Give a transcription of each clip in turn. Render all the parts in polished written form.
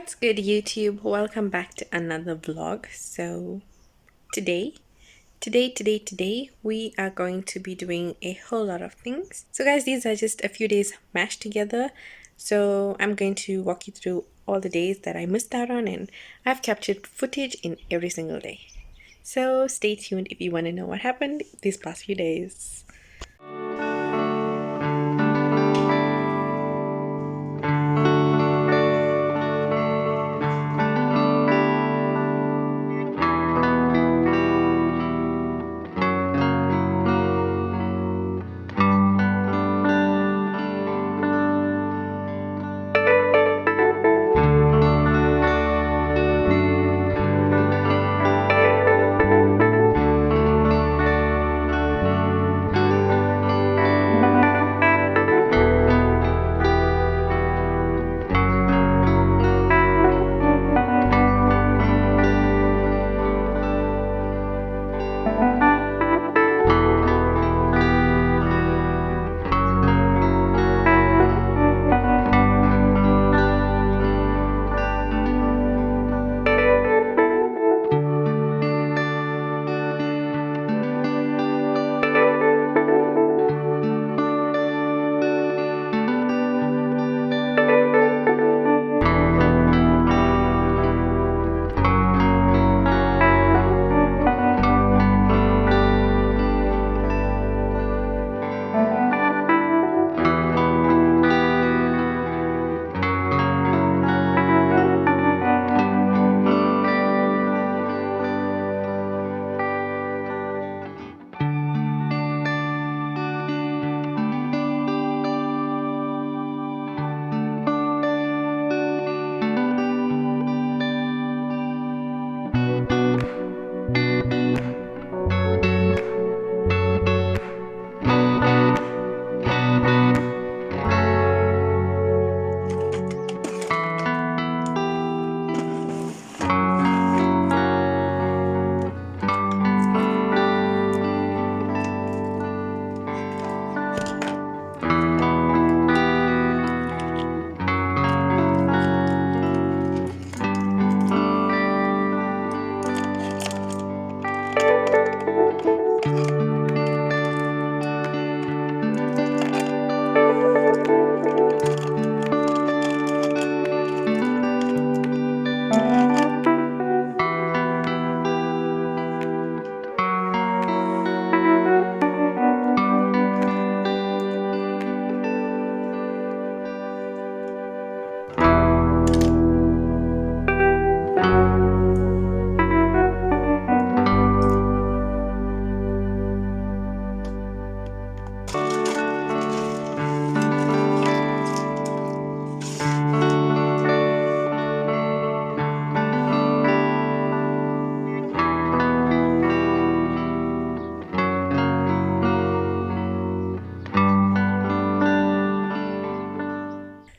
What's good, YouTube? Welcome back to another vlog. So today we are going to be doing a whole lot of things. So guys, these are just a few days mashed together. So I'm going to walk you through all the days that I missed out on, and I've captured footage in every single day. So stay tuned if you want to know what happened these past few days.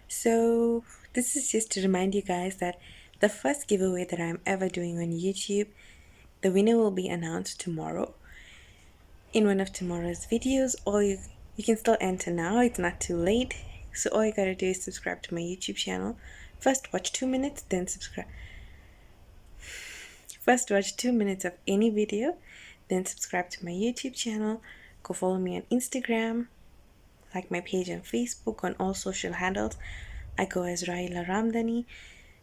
So, this is just to remind you guys that the first giveaway that I'm ever doing on YouTube, the winner will be announced tomorrow in one of tomorrow's videos. Or you can still enter now, it's not too late. So, all you gotta do is subscribe to my YouTube channel. First, watch 2 minutes, then subscribe. First, watch 2 minutes of any video, then subscribe to my YouTube channel. Go follow me on Instagram, like my page on Facebook, on all social handles. I go as Raheela Ramdhani,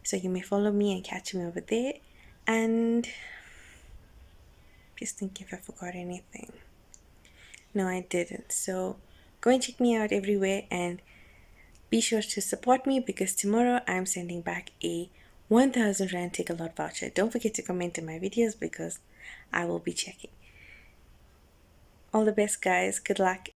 so you may follow me and catch me over there. And just think if I forgot anything. No, I didn't. So go and check me out everywhere, and be sure to support me because tomorrow I'm sending back a 1000 Rand Take a Lot voucher. Don't forget to comment in my videos because I will be checking. All the best, guys. Good luck.